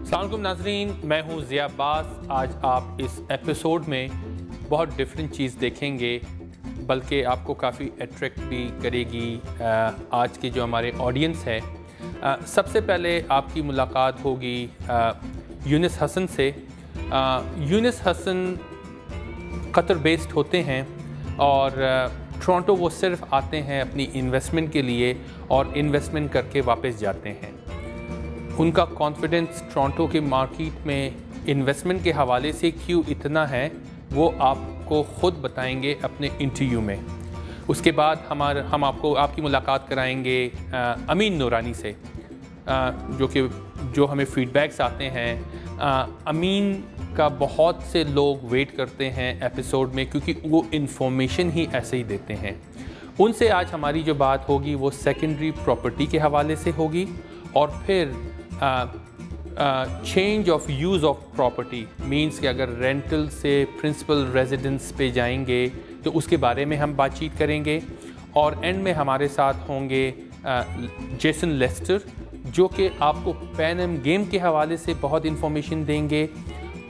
अस्सलाम वालेकुम नाज़रीन, मैं हूँ ज़िया अब्बास। आज आप इस एपिसोड में बहुत डिफरेंट चीज़ देखेंगे, बल्कि आपको काफ़ी अट्रैक्ट भी करेगी आज की जो हमारे ऑडियंस है। सबसे पहले आपकी मुलाकात होगी यूनिस हसन से। यूनिस हसन कतर बेस्ड होते हैं और टोरंटो वो सिर्फ आते हैं अपनी इन्वेस्टमेंट के लिए और इन्वेस्टमेंट करके वापस जाते हैं। उनका कॉन्फिडेंस टोरंटो के मार्केट में इन्वेस्टमेंट के हवाले से क्यों इतना है, वो आपको ख़ुद बताएंगे अपने इंटरव्यू में। उसके बाद हम आपको आपकी मुलाकात कराएंगे अमीन नूरानी से, जो हमें फ़ीडबैक्स आते हैं। अमीन का बहुत से लोग वेट करते हैं एपिसोड में, क्योंकि वो इन्फॉर्मेशन ही ऐसे ही देते हैं। उनसे आज हमारी जो बात होगी वो सेकेंडरी प्रॉपर्टी के हवाले से होगी, और फिर change of use of property means कि अगर रेंटल से प्रिंसिपल रेजिडेंस पे जाएंगे तो उसके बारे में हम बातचीत करेंगे। और एंड में हमारे साथ होंगे जेसन लेस्टर, जो कि आपको पैन एम गेम के हवाले से बहुत इन्फॉर्मेशन देंगे,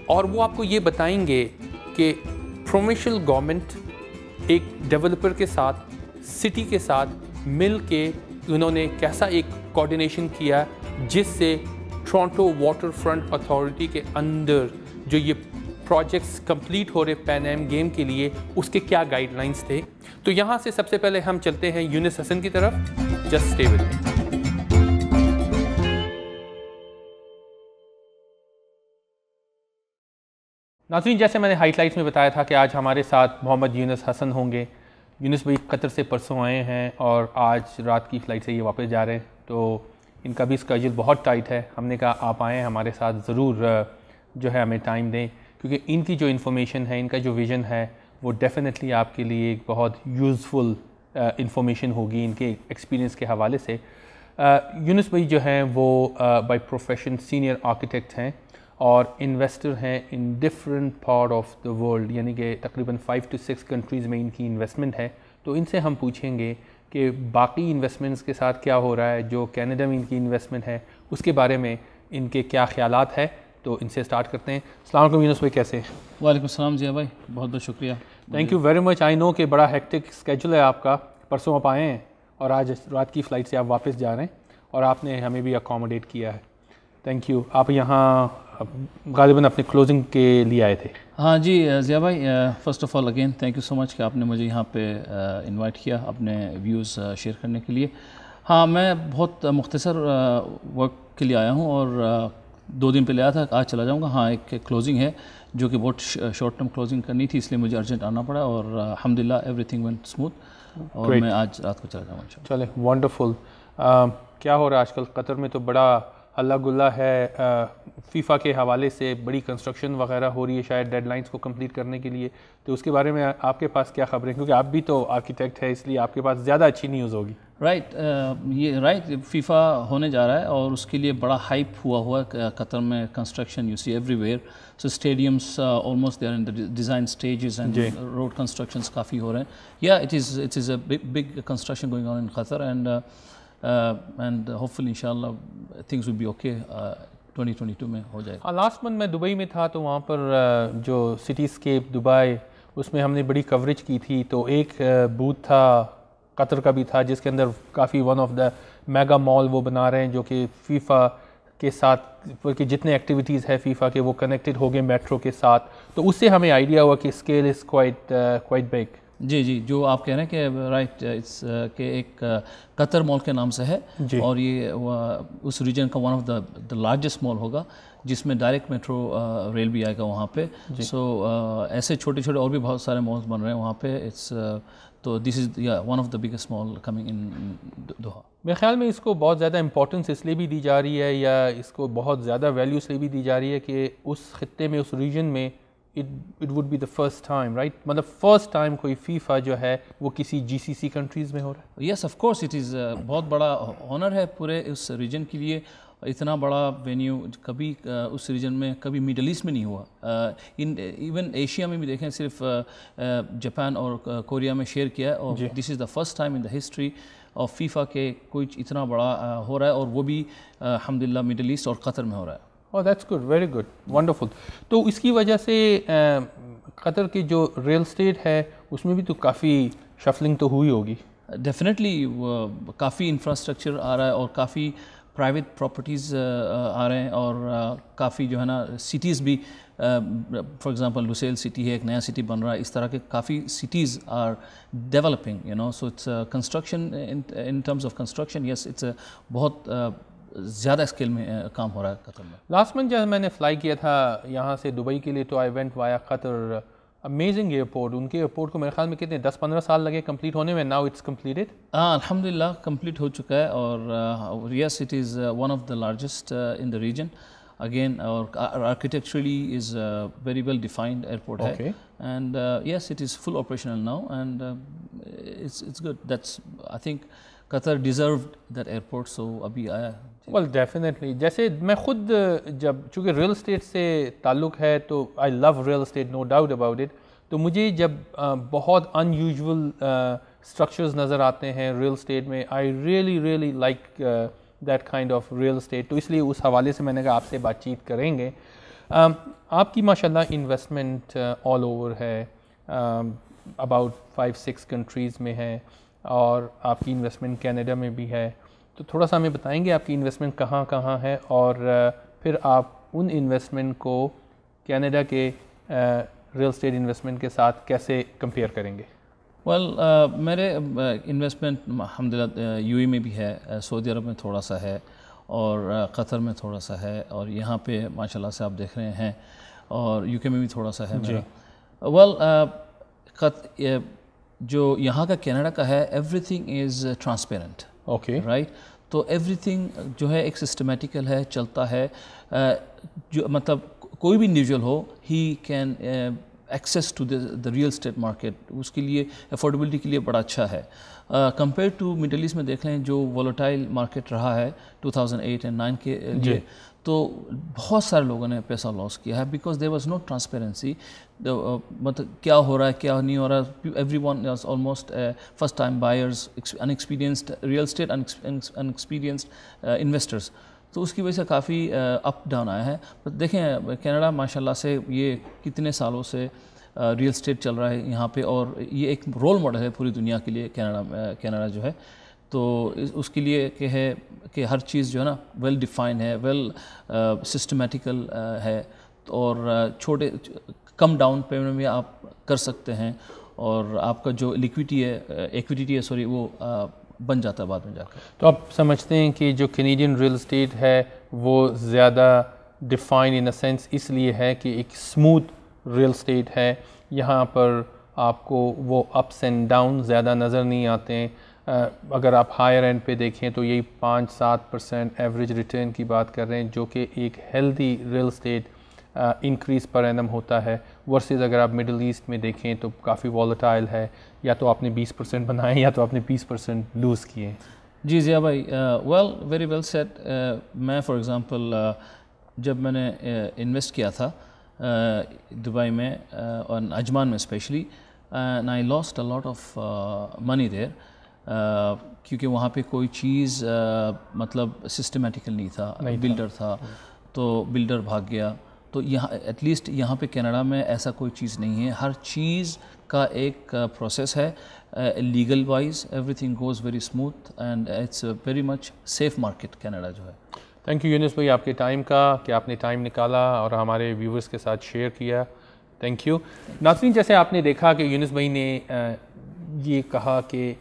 और वो आपको ये बताएंगे कि प्रोविंशियल गवर्नमेंट एक डेवलपर के साथ, सिटी के साथ मिल के उन्होंने कैसा एक कोऑर्डिनेशन किया, जिससे टोरंटो वाटर फ्रंट अथॉरिटी के अंदर जो ये प्रोजेक्ट्स कंप्लीट हो रहे पैन एम गेम के लिए, उसके क्या गाइडलाइंस थे। तो यहाँ से सबसे पहले हम चलते हैं यूनिस हसन की तरफ। Just stay with me. नाज़रीन, जैसे मैंने हाइलाइट्स में बताया था कि आज हमारे साथ मोहम्मद यूनिस हसन होंगे। यूनिस भाई कतर से परसों आए हैं और आज रात की फ़्लाइट से ये वापस जा रहे हैं, तो इनका भी स्केड्यूल बहुत टाइट है। हमने कहा आप आएँ हमारे साथ, ज़रूर जो है हमें टाइम दें, क्योंकि इनकी जो इन्फॉर्मेशन है, इनका जो विज़न है, वो डेफिनेटली आपके लिए एक बहुत यूज़फुल इन्फॉर्मेशन होगी इनके एक्सपीरियंस के हवाले से। यूनिस भाई जो हैं वो बाय प्रोफेशन सीनियर आर्किटेक्ट हैं और इन्वेस्टर हैं in different part of the world, यानी कि तकरीबन 5 से 6 कंट्रीज़ में इनकी इन्वेस्टमेंट है। तो इनसे हम पूछेंगे कि बाकी इन्वेस्टमेंट्स के साथ क्या हो रहा है, जो कनाडा में इनकी इन्वेस्टमेंट है उसके बारे में इनके क्या ख्यालात है। तो इनसे स्टार्ट करते हैं। अस्सलाम वालेकुम यूनुस भाई, कैसे हैं? वालेकुम सलाम जिया भाई, बहुत बहुत शुक्रिया। Thank you very much. I know कि बड़ा हेक्टिक स्केड्यूल है आपका, परसों आप आए हैं और आज रात की फ़्लाइट से आप वापस जा रहे हैं, और आपने हमें भी अकोमोडेट किया है, थैंक यू। आप यहाँ गालिबन अपने क्लोजिंग के लिए आए थे। हाँ जी जिया भाई, first of all again thank you so much कि आपने मुझे यहाँ पे इनवाइट किया अपने व्यूज़ शेयर करने के लिए। हाँ, मैं बहुत मुख्तसर वर्क के लिए आया हूँ और 2 दिन पहले आया था, आज चला जाऊँगा। हाँ, एक क्लोजिंग है जो कि बहुत शॉर्ट टर्म क्लोजिंग करनी थी, इसलिए मुझे अर्जेंट आना पड़ा, और अल्हम्दुलिल्लाह एवरीथिंग वेंट स्मूथ, और मैं आज रात को चला जाऊँगा। चले, वंडरफुल। क्या हो रहा है आजकल कतर में? तो बड़ा हल्ला गुल्ला है, फीफा के हवाले से बड़ी कंस्ट्रक्शन वगैरह हो रही है शायद डेडलाइंस को कंप्लीट करने के लिए। तो उसके बारे में आपके पास क्या खबरें, क्योंकि आप भी तो आर्किटेक्ट है, इसलिए आपके पास ज़्यादा अच्छी न्यूज़ होगी। राइट, फीफा होने जा रहा है और उसके लिए बड़ा हाइप हुआ कतर में। Construction you see everywhere, so stadiums almost there in the design stages and road constructions काफ़ी हो रहे हैं। Yeah it is a big construction going on in Qatar, and hopefully इंशाल्लाह थिंग्स विल बी ओके, 2022 में हो जाएगा। Last month मैं Dubai में था, तो वहाँ पर जो सिटीस्केप दुबई, उसमें हमने बड़ी कवरेज की थी। तो एक बूथ था, कतर का भी था, जिसके अंदर काफ़ी one of the mega mall वो बना रहे हैं, जो कि फ़ीफ़ा के साथ कि जितने एक्टिविटीज़ है फ़ीफ़ा के वो कनेक्टेड हो गए मेट्रो के साथ। तो उससे हमें आइडिया हुआ कि स्केल इज़ क्वाइट बिग। जी, जो आप कह रहे हैं कि राइट, इट्स के एक कतर मॉल के नाम से है, और ये उस रीजन का one of the largest mall होगा, जिसमें डायरेक्ट मेट्रो रेल भी आएगा वहाँ पे। सो ऐसे छोटे छोटे और भी बहुत सारे मॉल्स बन रहे हैं वहाँ पे। इट्स तो this is one of the biggest mall coming in Doha. मेरे ख्याल में इसको बहुत ज़्यादा इंपॉर्टेंस इसलिए भी दी जा रही है, या इसको बहुत ज़्यादा वैल्यू इसलिए भी दी जा रही है कि उस खित्ते में, उस रीजन में it would be the first time, right? मतलब फर्स्ट टाइम कोई फीफा जो है वो किसी जीसीसी कंट्रीज़ में हो रहा है। Yes, of course, it is बहुत बड़ा ऑनर है पूरे उस रीजन के लिए। इतना बड़ा वेन्यू कभी उस रीजन में, कभी मिडल ईस्ट में नहीं हुआ। इवन एशिया में भी देखें, सिर्फ जापान और कोरिया में शेयर किया है, और this is the first time in the history of FIFA के कोई इतना बड़ा हो रहा है, और वो भी अल्हम्दुलिल्लाह मिडल ईस्ट और कतर में हो रहा है। Oh that's good, very good, wonderful. तो इसकी वजह से कतर की जो रियल स्टेट है उसमें भी तो काफ़ी शफलिंग तो हुई होगी। डेफिनेटली काफ़ी इंफ्रास्ट्रक्चर आ रहा है और काफ़ी प्राइवेट प्रॉपर्टीज़ आ रहे हैं और काफ़ी जो है ना सिटीज़ भी, फॉर एग्जांपल लुसेल सिटी है, एक नया सिटी बन रहा है, इस तरह के काफ़ी cities are developing, you know. So it's construction, in terms of construction, yes it's बहुत ज़्यादा स्केल में काम हो रहा है कतर में। लास्ट मंथ जब मैंने फ्लाई किया था यहाँ से दुबई के लिए तो I went via Qatar, amazing airport. उनके एयरपोर्ट को मेरे ख्याल में कितने 10-15 साल लगे कंप्लीट होने में, नाउ इट्स कंप्लीटेड। हाँ अल्हम्दुलिल्लाह कंप्लीट हो चुका है और yes it is one of the largest in the region again, और architecturally is very well defined airport है, and yes it is full operational now and it's good. That's I think Qatar deserved that airport, so अभी आया। Well definitely, जैसे मैं खुद जब चूँकि real estate से ताल्लुक़ है तो I love real estate, no doubt about it. तो मुझे जब बहुत अनयूजुअल स्ट्रक्चर्स नज़र आते हैं रियल स्टेट में, I really like that kind of real estate. तो इसलिए उस हवाले से मैंने कहा आपसे बातचीत करेंगे। आपकी माशाल्लाह इन्वेस्टमेंट ऑल ओवर है, अबाउट 5-6 कंट्रीज़ में है, और आपकी इन्वेस्टमेंट कनाडा में भी है। तो थोड़ा सा हमें बताएंगे आपकी इन्वेस्टमेंट कहाँ कहाँ है, और फिर आप उन इन्वेस्टमेंट को कनाडा के रियल स्टेट इन्वेस्टमेंट के साथ कैसे कंपेयर करेंगे? वेल मेरे इन्वेस्टमेंट अल्हम्दुलिल्लाह यूएई में भी है, सऊदी अरब में थोड़ा सा है, और कतर में थोड़ा सा है, और यहाँ पे माशाल्लाह से आप देख रहे हैं, और यूके में भी थोड़ा सा है मेरा। वेल जो यहाँ का कनाडा का है, everything is transparent, okay right. तो एवरीथिंग जो है एक सिस्टमेटिकल है, चलता है, जो मतलब कोई भी इंडिविजुअल हो he can access to the real estate market, उसके लिए अफोर्डेबिलिटी के लिए बड़ा अच्छा है। कंपेयर टू मिडल ईस्ट में देख लें जो वोलेटाइल मार्केट रहा है 2008 एंड 9 के लिए, तो बहुत सारे लोगों ने पैसा लॉस किया है, because there was no transparency, मतलब क्या हो रहा है क्या नहीं हो रहा है। Everyone was almost first time buyers, inexperienced real estate, inexperienced investors, तो उसकी वजह से काफ़ी अप डाउन आया है। तो देखें कनाडा माशाल्लाह से ये कितने सालों से रियल स्टेट चल रहा है यहाँ पे, और ये एक रोल मॉडल है पूरी दुनिया के लिए कनाडा जो है। तो उसके लिए कि है कि हर चीज़ जो है ना वेल डिफाइंड है, वेल सिस्टमेटिकल है, और छोटे कम डाउन पेमेंट में आप कर सकते हैं, और आपका जो इक्विटी है सॉरी, वो बन जाता है बाद में जाकर। तो आप समझते हैं कि जो कैनेडियन रियल स्टेट है वो ज़्यादा डिफाइन इन अ सेंस इसलिए है कि एक स्मूथ रियल स्टेट है, यहाँ पर आपको वो अप्स एंड डाउन ज़्यादा नज़र नहीं आते हैं। अगर आप हायर एंड पे देखें तो यही 5-7% एवरेज रिटर्न की बात कर रहे हैं, जो कि एक healthy real estate increase per annum होता है, वर्सेस अगर आप मिडल ईस्ट में देखें तो काफ़ी वॉलेटाइल है, या तो आपने 20% बनाए या तो आपने 20% लूज़ किए। जी जिया भाई, वेल वेरी वेल सेड। मैं फॉर एग्ज़ाम्पल जब मैंने इन्वेस्ट किया था दुबई में और अजमान में specially, and I lost a lot of money there, क्योंकि वहाँ पे कोई चीज़ मतलब सिस्टमेटिकल नहीं था, बिल्डर था तो बिल्डर भाग गया। तो यहाँ एटलीस्ट यहाँ पे कनाडा में ऐसा कोई चीज़ नहीं है, हर चीज़ का एक प्रोसेस है, legal wise everything goes very smooth, and it's very much safe market Canada जो है। थैंक यू यूनुस भाई आपके टाइम का, कि आपने टाइम निकाला और हमारे व्यूवर्स के साथ शेयर किया, थैंक यू। नाज़रीन, जैसे आपने देखा कि यूनुस भाई ने ये कहा कि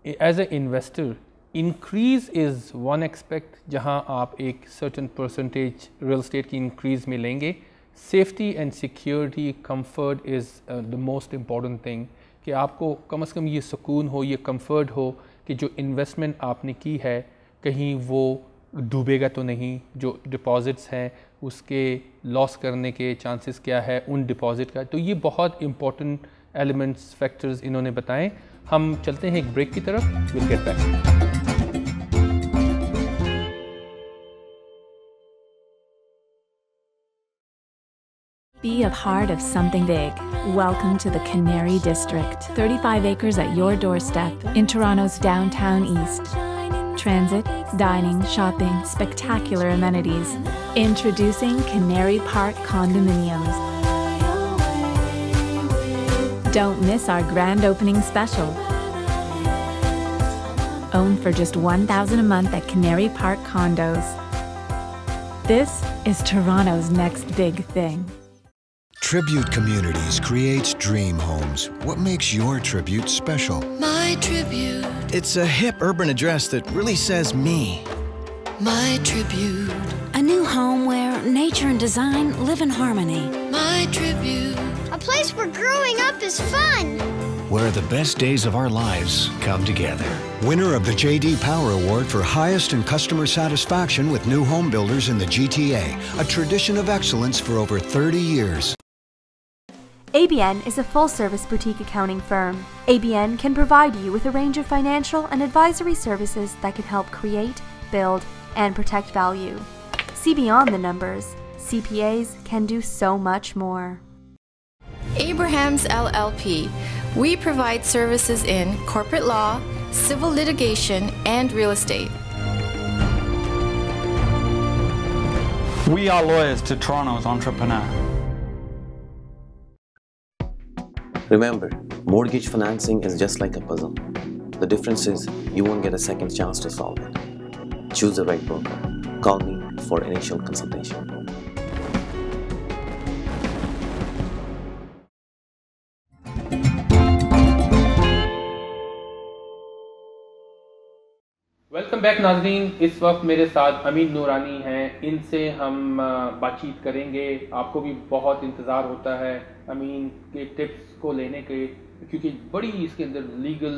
as a investor increase is one expect, जहाँ आप एक सर्टन परसेंटेज रियल स्टेट की इंक्रीज़ में लेंगे। Safety and security, comfort is the most important thing, कि आपको कम से कम ये सुकून हो, ये कंफर्ट हो कि जो इन्वेस्टमेंट आपने की है कहीं वो डूबेगा तो नहीं, जो डिपॉज़िट्स हैं उसके लॉस करने के चांसेस क्या है उन डिपॉज़िट का। तो ये बहुत इंपॉर्टेंट एलिमेंट्स, फैक्टर्स इन्होंने बताएं। हम चलते हैं एक ब्रेक की तरफ, will get back. Be a part of something big. Welcome to the Canary District. 35 acres at your doorstep in Toronto's downtown east. transit, dining, shopping, spectacular amenities. Introducing Canary Park Condominiums. Don't miss our grand opening special. Own for just $1,000 a month at Canary Park Condos. This is Toronto's next big thing. Tribute Communities creates dream homes. What makes your Tribute special? My Tribute. It's a hip urban address that really says me. My Tribute. A new home where nature and design live in harmony. My Tribute. A place where growing up is fun. Where the best days of our lives come together. Winner of the J.D. Power Award for highest in customer satisfaction with new home builders in the GTA. A tradition of excellence for over 30 years. ABN is a full-service boutique accounting firm. ABN can provide you with a range of financial and advisory services that can help create, build, and protect value. See beyond the numbers. CPAs can do so much more. Abrahams LLP. We provide services in corporate law, civil litigation, and real estate. We are lawyers to Toronto's entrepreneur. Remember, mortgage financing is just like a puzzle. The difference is you won't get a second chance to solve it. Choose the right broker. Call me for initial consultation. Welcome back नाज़रीन। इस वक्त मेरे साथ अमीन नूरानी हैं। इनसे हम बातचीत करेंगे। आपको भी बहुत इंतज़ार होता है अमीन के टिप्स को लेने के, क्योंकि बड़ी इसके अंदर लीगल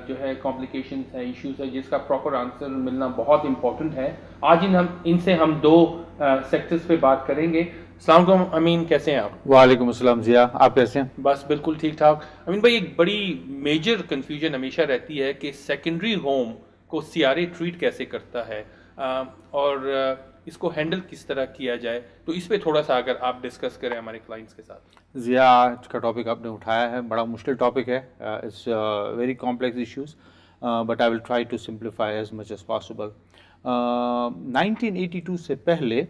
जो है कॉम्प्लिकेशंस है, इश्यूज है, जिसका प्रॉपर आंसर मिलना बहुत इम्पोर्टेंट है। आज इनसे हम दो सेक्टर्स पे बात करेंगे। अस्सलाम वालेकुम अमीन, कैसे हैं आप? वालेकुम अस्सलाम जिया, आप कैसे हैं? बस बिल्कुल ठीक ठाक। अमीन भाई, एक बड़ी मेजर कन्फ्यूजन हमेशा रहती है कि सेकेंडरी होम को सीआरए ट्रीट कैसे करता है और इसको हैंडल किस तरह किया जाए, तो इस पे थोड़ा सा अगर आप डिस्कस करें हमारे क्लाइंट्स के साथ। जिया, आज का टॉपिक आपने उठाया है, बड़ा मुश्किल टॉपिक है। It's very complex issues, but I will try to simplify as much as possible. 1982 से पहले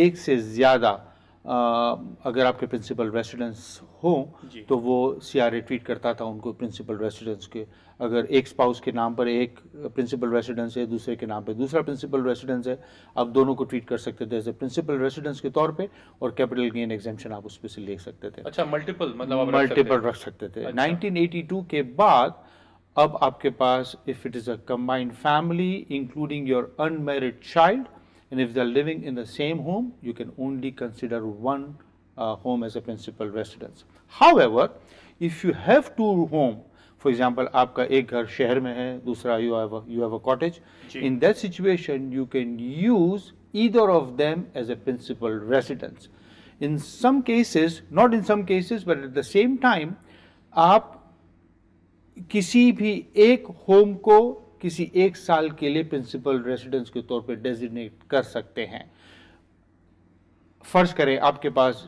एक से ज़्यादा अगर आपके प्रिंसिपल रेसिडेंस हो तो वो सीआरए ट्रीट करता था उनको प्रिंसिपल रेसिडेंस के। अगर एक स्पाउस के नाम पर एक प्रिंसिपल रेसिडेंस है, दूसरे के नाम पे दूसरा प्रिंसिपल रेसिडेंस है, आप दोनों को ट्रीट कर सकते थे एज ए प्रिंसिपल रेसिडेंस के तौर पे, और कैपिटल गेन एग्जेम्पशन आप उस पे से ले सकते थे। अच्छा, मल्टीपल मतलब आप मल्टीपल रख सकते थे। 1982 के बाद अब आपके पास if it is a combined family including your unmarried child, and if they are living in the same home, you can only consider one home as a principal residence. However, if you have two home, for example, आपका एक घर शहर में है, दूसरा you have a cottage. In that situation, you can use either of them as a principal residence. In some cases, not in some cases, but at the same time, आप किसी भी एक home को किसी एक साल के लिए प्रिंसिपल रेसिडेंस के तौर पे डेजिग्नेट कर सकते हैं। फर्ज करें आपके पास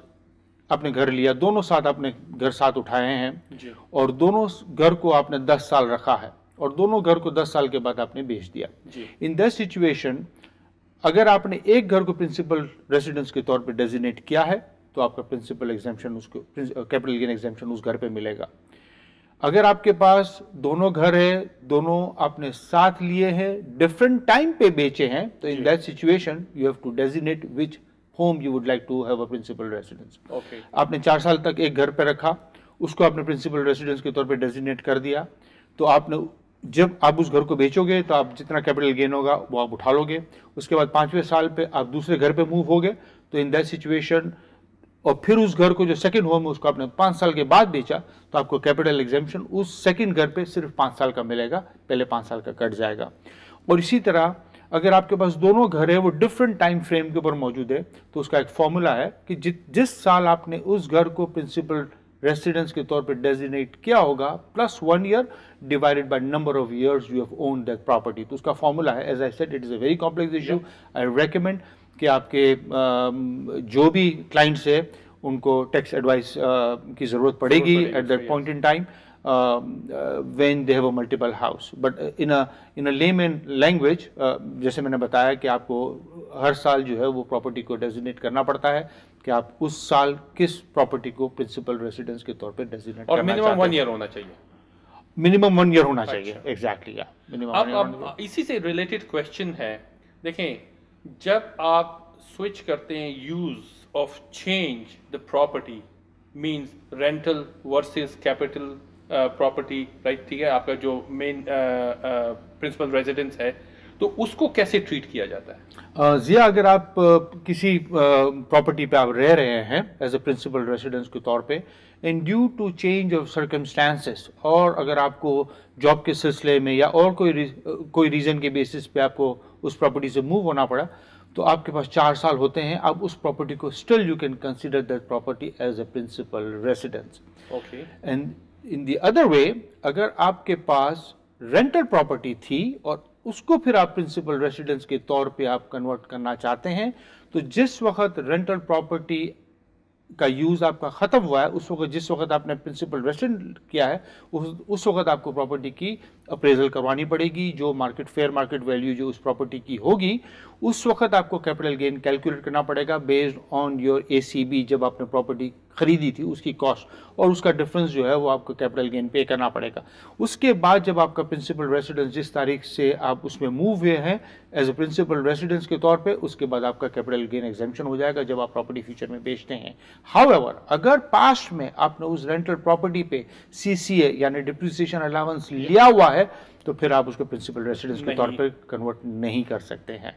आपने घर लिया, दोनों साथ आपने घर साथ उठाए हैं और दोनों घर को आपने 10 साल रखा है और दोनों घर को 10 साल के बाद आपने बेच दिया। इन दैट सिचुएशन अगर आपने एक घर को प्रिंसिपल रेसिडेंस के तौर पे डेजिग्नेट किया है तो आपका प्रिंसिपल एग्जेम्पशन उसको कैपिटल गेन एग्जेम्पशन उस घर पे मिलेगा। अगर आपके पास दोनों घर है, दोनों आपने साथ लिए हैं, डिफरेंट टाइम पे बेचे हैं, तो in that situation you have to designate which home you would like to have a principal residence. आपने 4 साल तक एक घर पे रखा, उसको आपने प्रिंसिपल रेसिडेंस के तौर पे डेजिग्नेट कर दिया, तो आपने जब आप उस घर को बेचोगे तो आप जितना कैपिटल गेन होगा वो आप उठा लोगे। उसके बाद 5वें साल पे आप दूसरे घर पे मूव होगे, तो इन दैट सिचुएशन और फिर उस घर को जो सेकंड होम है उसको आपने 5 साल के बाद बेचा, तो आपको कैपिटल एग्जेम्पशन उस सेकंड घर पे सिर्फ 5 साल का मिलेगा, पहले 5 साल का कट जाएगा। और इसी तरह अगर आपके पास दोनों घर है वो डिफरेंट टाइम फ्रेम के ऊपर मौजूद है, तो उसका एक फॉर्मूला है कि जिस साल आपने उस घर को प्रिंसिपल रेसिडेंस के तौर पे डेजिग्नेट किया होगा plus 1 year divided by number of years you have owned that property. तो उसका फॉर्मूला है, as I said it is a very complex issue. I recommend कि आपके जो भी क्लाइंट्स है उनको टैक्स एडवाइस की ज़रूरत पड़ेगी at that point in time. when they have a multiple house. But in a layman language, जैसे मैंने बताया कि आपको हर साल जो है वो प्रॉपर्टी को डेजिग्नेट करना पड़ता है कि आप उस साल किस प्रॉपर्टी को प्रिंसिपल रेसिडेंस के तौर पे डेजिग्नेट करना चाहते हैं। और मिनिमम 1 ईयर होना चाहिए। मिनिमम 1 ईयर होना चाहिए, एग्जैक्टली। अब इसी से रिलेटेड क्वेश्चन है, देखें जब आप स्विच करते हैं use of change the property means rental versus capital property, right, ठीक है, आपका जो मेन प्रिंसिपल रेजिडेंस है, तो उसको कैसे ट्रीट किया जाता है? जिया, अगर आप किसी प्रॉपर्टी पे आप रह रहे हैं एज ए प्रिंसिपल रेसिडेंस के तौर पे and due to change of circumstances, और अगर आपको जॉब के सिलसिले में या और कोई रीज़न के बेसिस पे आपको उस प्रॉपर्टी से मूव होना पड़ा, तो आपके पास 4 साल होते हैं। आप उस प्रॉपर्टी को still you can consider that property as a principal residence. Okay. And in the other way, अगर आपके पास रेंटल प्रॉपर्टी थी और उसको फिर आप प्रिंसिपल रेसिडेंस के तौर पे आप कन्वर्ट करना चाहते हैं, तो जिस वक्त रेंटल प्रॉपर्टी का यूज आपका खत्म हुआ है, उस वक्त जिस वक्त आपने प्रिंसिपल रेसिडेंट किया है, उस वक्त आपको प्रॉपर्टी की अप्रेजल करवानी पड़ेगी। जो फेयर मार्केट वैल्यू जो उस प्रॉपर्टी की होगी, उस वक्त आपको कैपिटल गेन कैलकुलेट करना पड़ेगा बेस्ड ऑन योर ACB, जब आपने प्रॉपर्टी खरीदी थी उसकी कॉस्ट, और उसका डिफरेंस जो है वो आपको कैपिटल गेन पे करना पड़ेगा। उसके बाद जब आपका प्रिंसिपल रेसिडेंस जिस तारीख से आप उसमें मूव हुए हैं एज ए प्रिंसिपल रेसिडेंस के तौर पे, उसके बाद आपका कैपिटल गेन एग्जेम्पशन हो जाएगा जब आप प्रॉपर्टी फ्यूचर में बेचते हैं। हाउएवर, अगर पास्ट में आपने उस रेंटल प्रॉपर्टी पे CCA यानी डिप्रिसिएशन अलाउंस लिया हुआ है, तो फिर आप उसको प्रिंसिपल रेसिडेंस के तौर पे कन्वर्ट नहीं कर सकते हैं।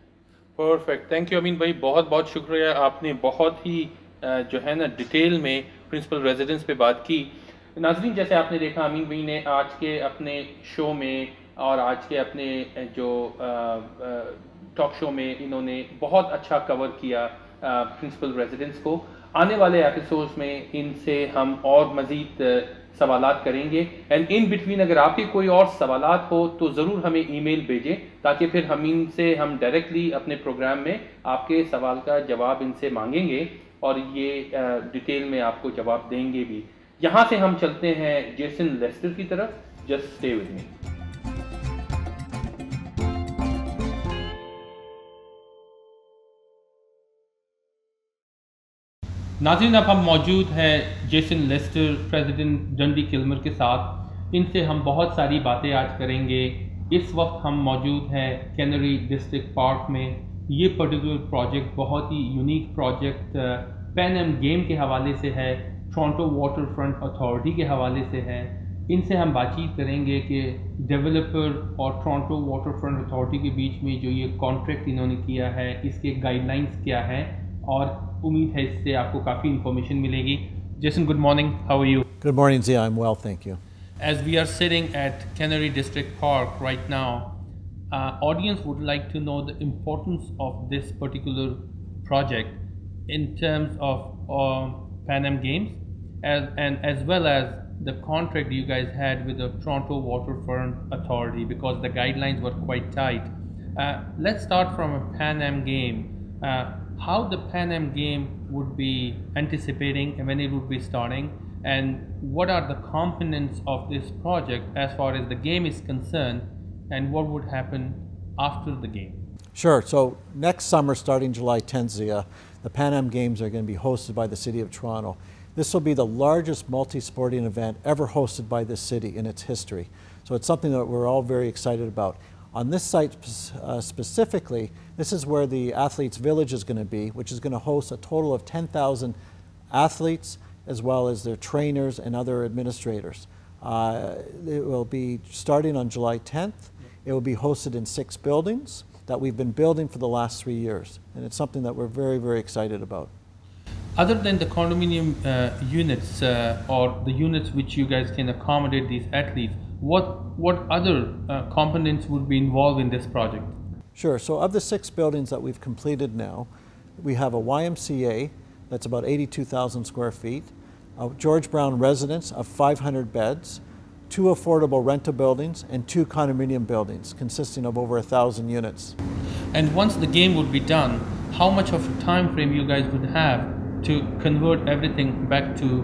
परफेक्ट, थैंक यू अमीन भाई, बहुत बहुत शुक्रिया। आपने बहुत ही जो है ना डिटेल में प्रिंसिपल रेजिडेंस पे बात की। नाज़रीन, जैसे आपने देखा अमीन भाई ने आज के अपने शो में और आज के अपने जो टॉक शो में इन्होंने बहुत अच्छा कवर किया प्रिंसिपल रेजिडेंस को। आने वाले एपिसोड्स में इनसे हम और मज़ीद सवालात करेंगे। एंड इन बिटवीन अगर आपके कोई और सवालात हो तो ज़रूर हमें ईमेल भेजें, ताकि फिर हम डायरेक्टली अपने प्रोग्राम में आपके सवाल का जवाब इनसे मांगेंगे और ये डिटेल में आपको जवाब देंगे भी। यहाँ से हम चलते हैं जेसन लेस्टर की तरफ। Just stay with me. नाज़रीन, अब हम मौजूद हैं जेसन लेस्टर, प्रेसिडेंट डंडी किल्मर के साथ। इनसे हम बहुत सारी बातें आज करेंगे। इस वक्त हम मौजूद हैं कैनरी डिस्ट्रिक्ट पार्क में। ये पर्टिकुलर प्रोजेक्ट बहुत ही unique project Pan Am game के हवाले से है, टोरंटो वाटर फ्रंट अथॉरिटी के हवाले से है। इनसे हम बातचीत करेंगे कि डेवलपर और टोरंटो वाटर फ्रंट अथॉरिटी के बीच में जो ये कॉन्ट्रैक्ट इन्होंने किया है, इसके गाइडलाइंस क्या हैं, और उम्मीद है इससे आपको काफ़ी इन्फॉर्मेशन मिलेगी। Jason, good morning. How are you? Good morning, Zia. I'm well, thank you. As we are sitting at Canary District Park right now, audience would like to know the importance of this particular project in terms of Pan Am Games, as well as the contract you guys had with the Toronto Waterfront Authority, because the guidelines were quite tight. Let's start from a Pan Am game. How the Pan Am game would be anticipating and when it would be starting, and what are the components of this project as far as the game is concerned, and what would happen after the game? Sure. So next summer, starting July 10th, Zia, the Pan Am Games are going to be hosted by the City of Toronto. This will be the largest multi-sporting event ever hosted by this city in its history. So it's something that we're all very excited about. On this site specifically, this is where the Athletes Village is going to be, which is going to host a total of 10,000 athletes as well as their trainers and other administrators. It will be starting on July 10th. It will be hosted in 6 buildings that we've been building for the last 3 years. And it's something that we're very, very excited about. Other than the condominium units or the units which you guys can accommodate these athletes, what other components would be involved in this project? Sure. So of the 6 buildings that we've completed now, we have a YMCA that's about 82,000 square feet, a George Brown residence of 500 beds, 2 affordable rental buildings, and 2 condominium buildings consisting of over 1,000 units. And once the game would be done, how much of a time frame you guys would have to convert everything back to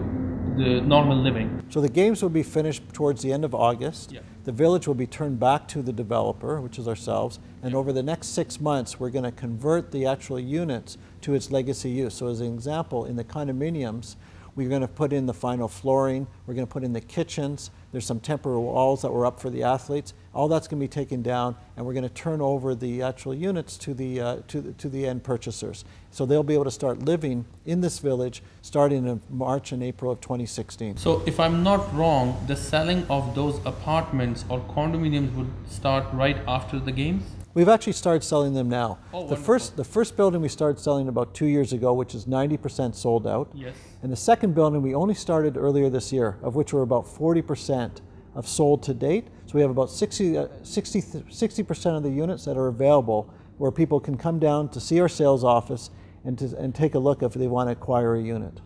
the normal living. So the games will be finished towards the end of August. Yeah. The village will be turned back to the developer, which is ourselves, and over the next 6 months we're going to convert the actual units to its legacy use. So as an example, in the condominiums, we're going to put in the final flooring, we're going to put in the kitchens, there's some temporary walls that were up for the athletes. All that's going to be taken down, and we're going to turn over the actual units to the end purchasers. So they'll be able to start living in this village starting in March and April of 2016. So if I'm not wrong, the selling of those apartments or condominiums would start right after the games? We've actually started selling them now. Oh, the first building we started selling about 2 years ago, which is 90% sold out. Yes. And the second building we only started earlier this year, of which we're about 40% of sold to date. So we have about 60% of the units that are available where people can come down to see our sales office and take a look if they want to acquire a unit.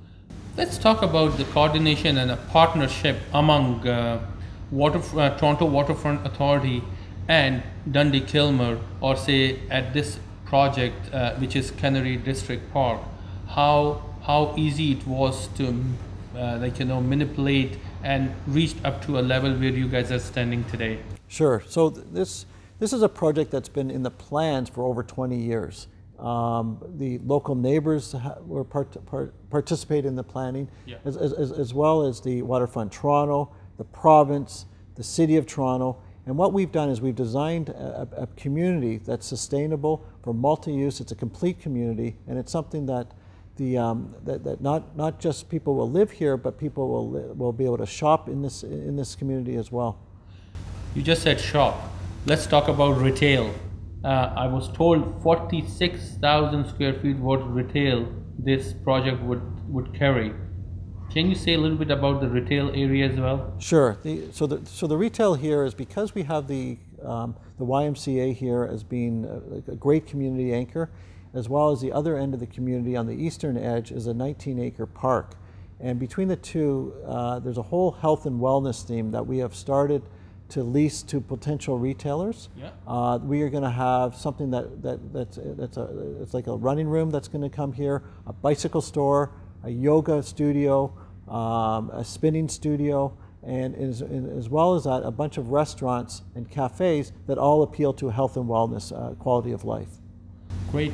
Let's talk about the coordination and a partnership among Toronto Waterfront Authority and Dundee Kilmer, or say at this project which is Canary District Park. How easy it was to manipulate and reach up to a level where you guys are standing today? Sure. So this is a project that's been in the plans for over 20 years. The local neighbors were participate in the planning, yeah, as well as the Waterfront Toronto, the province, the City of Toronto. And what we've done is we've designed a community that's sustainable for multi-use. It's a complete community, and it's something that that not just people will live here, but people will be able to shop in this community as well. You just said shop. Let's talk about retail. I was told 46,000 square feet worth of retail this project would carry. Can you say a little bit about the retail area as well? Sure. So the retail here is because we have the YMCA here as being a great community anchor, as well as the other end of the community on the eastern edge is a 19-acre park. And between the two, there's a whole health and wellness theme that we have started to lease to potential retailers. Yeah. We are going to have something it's like a running room that's going to come here, a bicycle store, a yoga studio, a spinning studio, and as well as that, a bunch of restaurants and cafes that all appeal to health and wellness, quality of life. Great.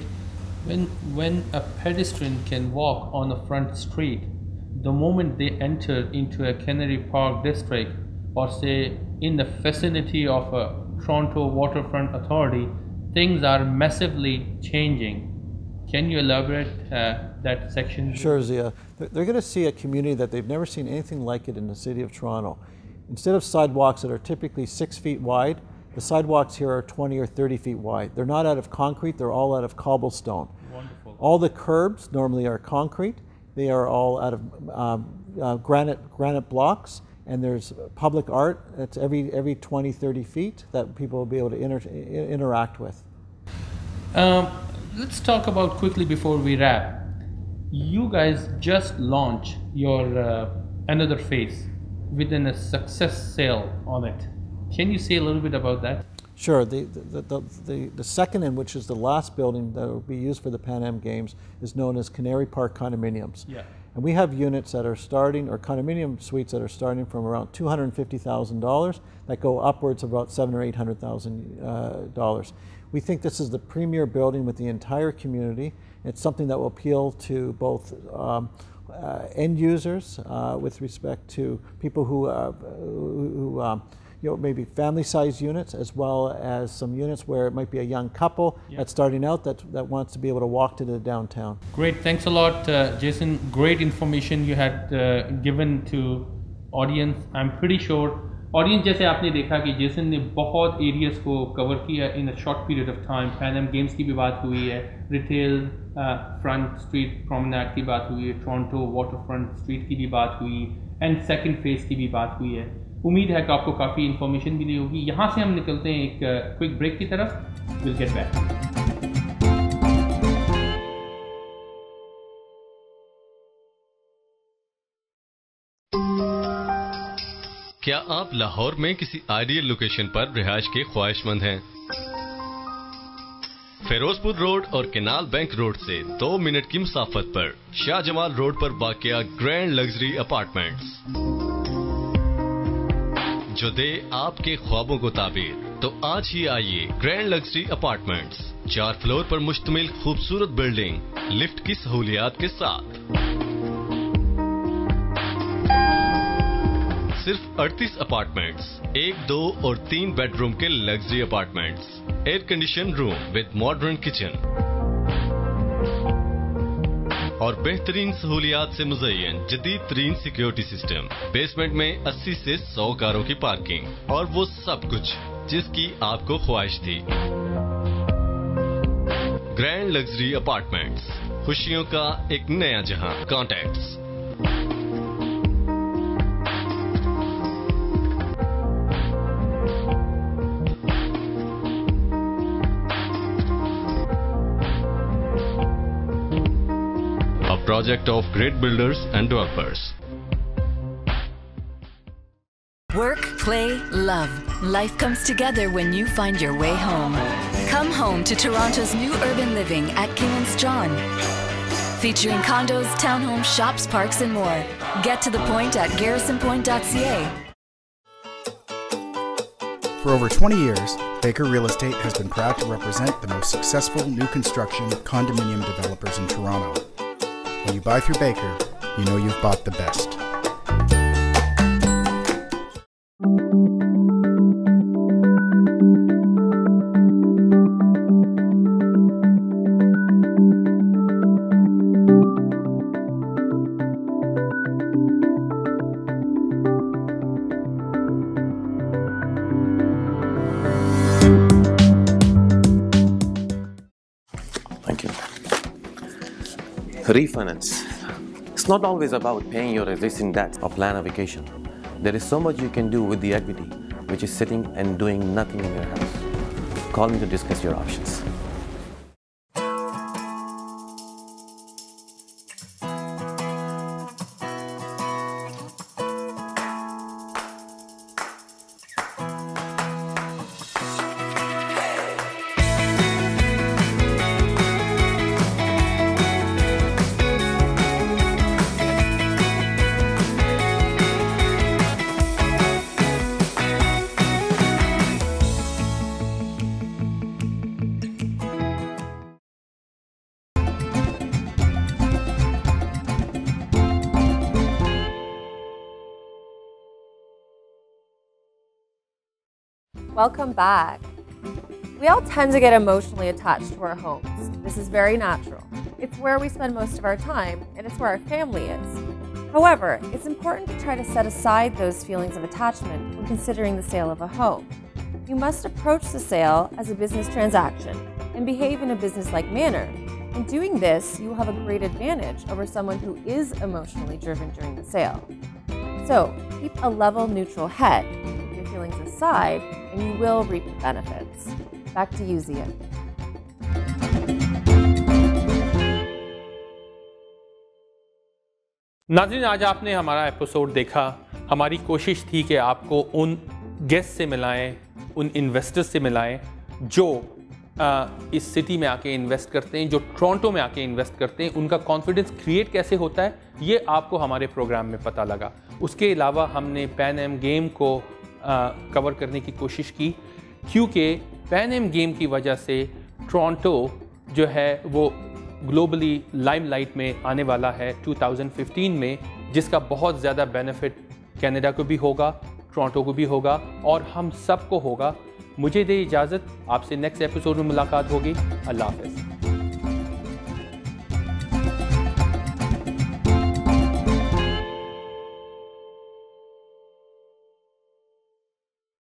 When a pedestrian can walk on a front street, the moment they enter into a Canary Park district, or say in the vicinity of a Toronto Waterfront Authority, things are massively changing. Can you elaborate that section? Sure, Zia. They're going to see a community that they've never seen anything like it in the City of Toronto. Instead of sidewalks that are typically 6 feet wide, the sidewalks here are 20 or 30 feet wide. They're not out of concrete, they're all out of cobblestone. Wonderful. All the curbs normally are concrete. They are all out of granite blocks, and there's public art that's every 20, 30 feet that people will be able to interact with. Let's talk about quickly before we wrap. You guys just launched your another phase within a success sale on it. Can you say a little bit about that? Sure. The second, and which is the last building that will be used for the Pan Am Games, is known as Canary Park Condominiums. Yeah. And we have units that are starting, or condominium suites that are starting from around $250,000 that go upwards of about $700,000 or $800,000. We think this is the premier building with the entire community. It's something that will appeal to both end users with respect to people who maybe family-sized units, as well as some units where it might be a young couple that's starting out that wants to be able to walk to the downtown. Great, thanks a lot, Jason. Great information you had given to audience. I'm pretty sure audience जैसे आपने देखा कि Jason ने बहुत areas को cover किया in a short period of time. Pan Am games की भी बात हुई है, रिटेल फ्रंट स्ट्रीट प्रोमेनाड की बात हुई है, टोरंटो वाटर फ्रंट स्ट्रीट की भी बात हुई, एंड सेकंड फेज की भी बात हुई है. उम्मीद है कि आपको काफ़ी इन्फॉर्मेशन मिली होगी. यहाँ से हम निकलते हैं एक क्विक ब्रेक की तरफ. Will get back. क्या आप लाहौर में किसी आइडियल लोकेशन पर रिहाइश के ख्वाहिशमंद हैं? फिरोजपुर रोड और केनाल बैंक रोड से 2 मिनट की मुसाफत पर शाहजमाल रोड पर वाक़या ग्रैंड लग्जरी अपार्टमेंट्स, जो दे आपके ख्वाबों को ताबीर। तो आज ही आइए ग्रैंड लग्जरी अपार्टमेंट्स, 4 फ्लोर पर मुश्तमिल खूबसूरत बिल्डिंग, लिफ्ट की सहूलियात के साथ। सिर्फ 38 अपार्टमेंट्स, 1, 2 और 3 बेडरूम के luxury apartments, air condition room with modern kitchen और बेहतरीन सहूलियात से मुज़य्यन जदीद तरीन सिक्योरिटी सिस्टम। बेसमेंट में 80 से 100 कारों की पार्किंग और वो सब कुछ जिसकी आपको ख्वाहिश थी। ग्रैंड लग्जरी अपार्टमेंट्स, खुशियों का एक नया जहां। Contacts project of great builders and developers. Work, play, love. Life comes together when you find your way home. Come home to Toronto's new urban living at King and Strachan. Featuring condos, townhomes, shops, parks and more. Get to the point at garrisonpoint.ca. For over 20 years, Baker Real Estate has been proud to represent the most successful new construction condominium developers in Toronto. When you buy through Baker, you know you've bought the best. Thank you. Refinance. It's not always about paying your existing debts or plan a vacation. There is so much you can do with the equity, which is sitting and doing nothing in your house. Call me to discuss your options. Welcome back. We all tend to get emotionally attached to our homes. This is very natural. It's where we spend most of our time, and it's where our family is. However, it's important to try to set aside those feelings of attachment when considering the sale of a home. You must approach the sale as a business transaction and behave in a business-like manner. In doing this, you will have a great advantage over someone who is emotionally driven during the sale. So, keep a level, neutral head. Keep your feelings aside, and you will reap the benefits. Back to you, Zia. नाज़रीन, आज आपने हमारा episode देखा। हमारी कोशिश थी कि आपको उन गेस्ट से मिलाएं, उन इन्वेस्टर्स से मिलाएं जो इस सिटी में आके इन्वेस्ट करते हैं, जो टोरंटो में आके इन्वेस्ट करते हैं। उनका कॉन्फिडेंस क्रिएट कैसे होता है, ये आपको हमारे प्रोग्राम में पता लगा। उसके अलावा हमने पैन एम गेम को कवर करने की कोशिश की, क्योंकि पैन एम गेम की वजह से टोरंटो जो है वो ग्लोबली लाइमलाइट में आने वाला है 2015 में, जिसका बहुत ज़्यादा बेनिफिट कनाडा को भी होगा, टोरंटो को भी होगा और हम सबको होगा। मुझे दे इजाज़त, आपसे नेक्स्ट एपिसोड में मुलाकात होगी। अल्लाह हाफ़िज़।